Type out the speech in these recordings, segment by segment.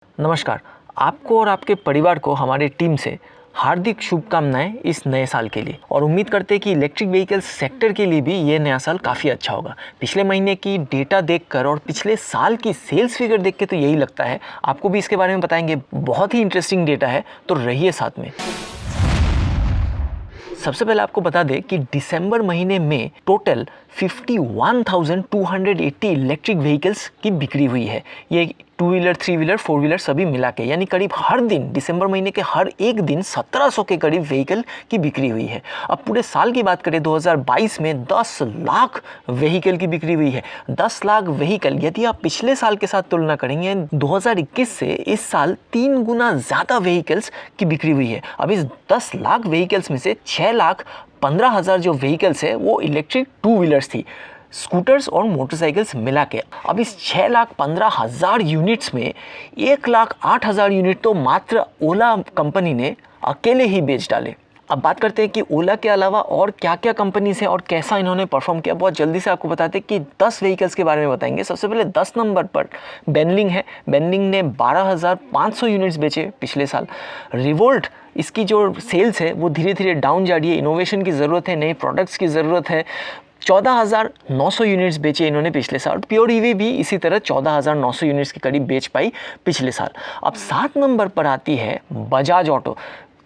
नमस्कार। आपको और आपके परिवार को हमारे टीम से हार्दिक शुभकामनाएं इस नए साल के लिए और उम्मीद करते हैं कि इलेक्ट्रिक व्हीकल्स सेक्टर के लिए भी ये नया साल काफ़ी अच्छा होगा। पिछले महीने की डेटा देखकर और पिछले साल की सेल्स फिगर देख के तो यही लगता है। आपको भी इसके बारे में बताएंगे, बहुत ही इंटरेस्टिंग डेटा है, तो रहिए साथ में। सबसे पहले आपको बता दें कि दिसंबर महीने में टोटल 51,280 इलेक्ट्रिक व्हीकल्स की बिक्री हुई है। ये 2 व्हीलर, 3 व्हीलर, 4 व्हीलर सभी मिला के, यानी करीब हर दिन दिसंबर महीने के हर एक दिन 1700 के करीब व्हीकल की बिक्री हुई है। अब पूरे साल की बात करें 2022 में 10 लाख व्हीकल की बिक्री हुई है। 10 लाख व्हीकल, यदि आप पिछले साल के साथ तुलना करेंगे 2021 से इस साल 3 गुना ज़्यादा व्हीकल्स की बिक्री हुई है। अब इस 10 लाख व्हीकल्स में से 6,15,000 जो व्हीकल्स है वो इलेक्ट्रिक 2 व्हीलर्स थी, स्कूटर्स और मोटरसाइकिल्स मिला के। अब इस 6,15,000 यूनिट्स में 1,08,000 यूनिट तो मात्र ओला कंपनी ने अकेले ही बेच डाले। अब बात करते हैं कि ओला के अलावा और क्या क्या कंपनीज हैं और कैसा इन्होंने परफॉर्म किया। बहुत जल्दी से आपको बताते हैं कि 10 व्हीकल्स के बारे में बताएंगे। सबसे पहले 10 नंबर पर बेनलिंग है। बेनलिंग ने 12,500 यूनिट्स बेचे पिछले साल। रिवोल्ट, इसकी जो सेल्स है वो धीरे धीरे डाउन जा रही है। इनोवेशन की ज़रूरत है, नए प्रोडक्ट्स की ज़रूरत है। 14,900 यूनिट्स बेचे इन्होंने पिछले साल। प्योर ईवी भी इसी तरह 14,900 यूनिट्स के करीब बेच पाई पिछले साल। अब 7 नंबर पर आती है बजाज ऑटो।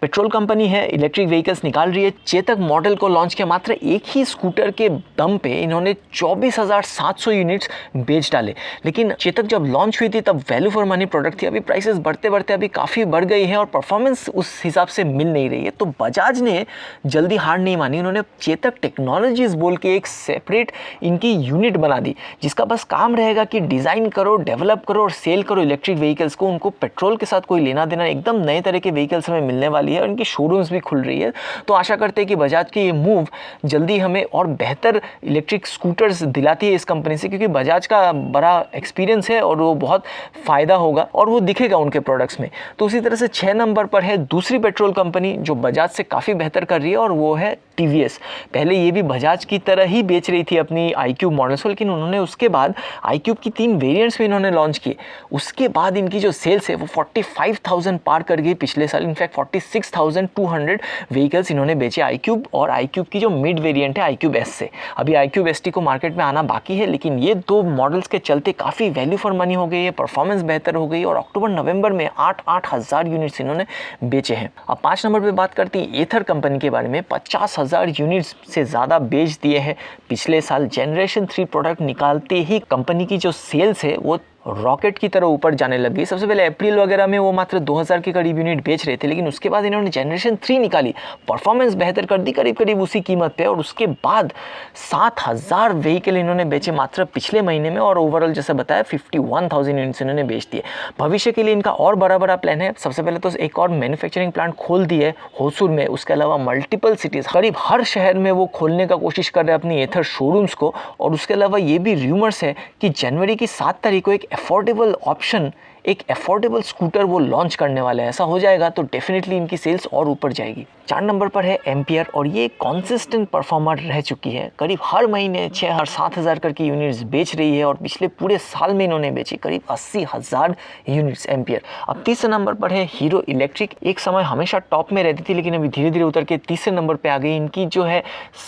पेट्रोल कंपनी है, इलेक्ट्रिक व्हीकल्स निकाल रही है। चेतक मॉडल को लॉन्च किया। मात्र एक ही स्कूटर के दम पे इन्होंने 24,700 यूनिट्स बेच डाले। लेकिन चेतक जब लॉन्च हुई थी तब वैल्यू फॉर मनी प्रोडक्ट थी। अभी प्राइसेस बढ़ते बढ़ते अभी काफ़ी बढ़ गई है और परफॉर्मेंस उस हिसाब से मिल नहीं रही है। तो बजाज ने जल्दी हार नहीं मानी। उन्होंने चेतक टेक्नोलॉजीज बोल के एक सेपरेट इनकी यूनिट बना दी, जिसका बस काम रहेगा कि डिज़ाइन करो, डेवलप करो और सेल करो इलेक्ट्रिक व्हीकल्स को। उनको पेट्रोल के साथ कोई लेना देना, एकदम नए तरह के व्हीकल्स हमें मिलने वाली है और इनकी शोरूम्स भी खुल रही है। तो आशा करते हैं कि बजाज की ये मूव जल्दी हमें और बेहतर इलेक्ट्रिक स्कूटर्स दिलाती है इस कंपनी से, क्योंकि बजाज का बड़ा एक्सपीरियंस है और वो बहुत फ़ायदा होगा और वो दिखेगा उनके प्रोडक्ट्स में। तो उसी तरह से 6 नंबर पर है दूसरी पेट्रोल कंपनी जो बजाज से काफ़ी बेहतर कर रही है और वो है टीवीएस। पहले ये भी बजाज की तरह ही बेच रही थी अपनी iQube मॉडल्स को, लेकिन उन्होंने उसके बाद iQube की 3 वेरिएंट्स में इन्होंने लॉन्च किए। उसके बाद इनकी जो सेल्स है वो 45,000 पार कर गई पिछले साल। इनफैक्ट 46,200 व्हीकल्स इन्होंने बेचे iQube और iQube की जो मिड वेरिएंट है iQube S से। अभी iQube ST को मार्केट में आना बाकी है, लेकिन ये 2 मॉडल्स के चलते काफ़ी वैल्यू फॉर मनी हो गई है, परफॉर्मेंस बेहतर हो गई और अक्टूबर नवंबर में 8,000 यूनिट्स इन्होंने बेचे हैं। अब 5 नंबर पर बात करती है एथर कंपनी के बारे में। 50,000 यूनिट्स से ज़्यादा बेच दिए हैं पिछले साल। जनरेशन 3 प्रोडक्ट निकालते ही कंपनी की जो सेल्स है वो रॉकेट की तरह ऊपर जाने लग गई। सबसे पहले अप्रैल वगैरह में वो मात्र 2,000 के करीब यूनिट बेच रहे थे, लेकिन उसके बाद इन्होंने जनरेशन 3 निकाली, परफॉर्मेंस बेहतर कर दी करीब करीब उसी कीमत पे, और उसके बाद 7,000 व्हीकल इन्होंने बेचे मात्र पिछले महीने में और ओवरऑल जैसे बताया 51,000 यूनिट्स इन्होंने बेच दिए। भविष्य के लिए इनका और बड़ा बड़ा प्लान है। सबसे पहले तो एक और मैन्युफैक्चरिंग प्लांट खोल दी है होसूर में। उसके अलावा मल्टीपल सिटीज़, करीब हर शहर में वो खोलने का कोशिश कर रहे हैं अपनी एथर शोरूम्स को। और उसके अलावा ये भी रूमर्स है कि जनवरी की 7 तारीख को एक अफोर्डेबल ऑप्शन, एक अफोर्डेबल स्कूटर वो लॉन्च करने वाले हैं। ऐसा हो जाएगा तो डेफिनेटली इनकी सेल्स और ऊपर जाएगी। 4 नंबर पर है एम्पियर और ये कॉन्सिस्टेंट परफॉर्मर रह चुकी है। करीब हर महीने 6,000-7,000 करके यूनिट्स बेच रही है और पिछले पूरे साल में इन्होंने बेची करीब 80,000 यूनिट्स एम्पियर। अब 3 नंबर पर है हीरो इलेक्ट्रिक। एक समय हमेशा टॉप में रहती थी, लेकिन अभी धीरे धीरे उतर के 3 नंबर पर आ गई। इनकी जो है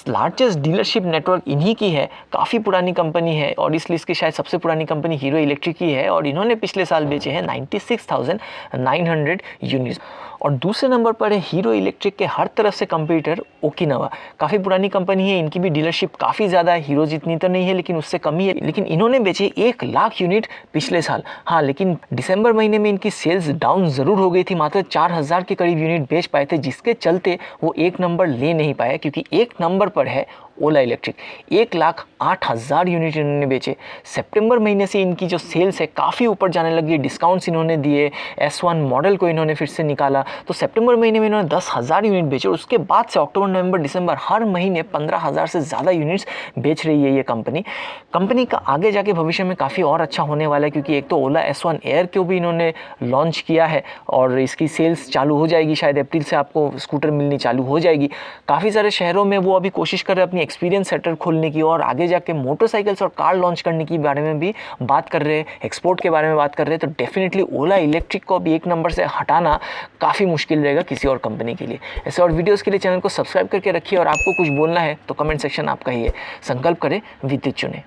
लार्जेस्ट डीलरशिप नेटवर्क इन्हीं की है। काफ़ी पुरानी कंपनी है और इस लिस्ट की शायद सबसे पुरानी कंपनी हीरो इलेक्ट्रिक ही है और इन्होंने पिछले साल बेचे हैं 96,900 यूनिट्स। और दूसरे नंबर पर है हीरो इलेक्ट्रिक के हर तरफ से कंपीटर ओकिनावा। काफ़ी पुरानी कंपनी है, इनकी भी डीलरशिप काफ़ी ज़्यादा है। हीरो जितनी तो नहीं है लेकिन उससे कम ही है, लेकिन इन्होंने बेचे 1 लाख यूनिट पिछले साल। हाँ, लेकिन दिसंबर महीने में इनकी सेल्स डाउन ज़रूर हो गई थी, मात्र 4,000 के करीब यूनिट बेच पाए थे, जिसके चलते वो 1 नंबर ले नहीं पाया। क्योंकि 1 नंबर पर है ओला इलेक्ट्रिक। 1,08,000 यूनिट इन्होंने बेचे। सितंबर महीने से इनकी जो सेल्स है काफ़ी ऊपर जाने लगी। डिस्काउंट्स इन्होंने दिए, S1 मॉडल को इन्होंने फिर से निकाला तो सितंबर महीने में इन्होंने 10,000 यूनिट बेचे और उसके बाद से अक्टूबर नवंबर दिसंबर हर महीने 15,000 से ज़्यादा यूनिट्स बेच रही है ये कंपनी का आगे जाके भविष्य में काफ़ी और अच्छा होने वाला है, क्योंकि एक तो ओला S1 एयर को भी इन्होंने लॉन्च किया है और इसकी सेल्स चालू हो जाएगी, शायद अप्रैल से आपको स्कूटर मिलनी चालू हो जाएगी। काफ़ी सारे शहरों में वो अभी कोशिश कर रहे हैं अपनी एक्सपीरियंस सेंटर खोलने की और आगे जाके मोटरसाइकिल्स और कार लॉन्च करने के बारे में भी बात कर रहे हैं, एक्सपोर्ट के बारे में बात कर रहे हैं। तो डेफिनेटली ओला इलेक्ट्रिक को अभी एक नंबर से हटाना काफ़ी मुश्किल रहेगा किसी और कंपनी के लिए। ऐसे और वीडियोज़ के लिए चैनल को सब्सक्राइब करके रखिए और आपको कुछ बोलना है तो कमेंट सेक्शन आपका ही है। संकल्प करें, विद्युत चुने।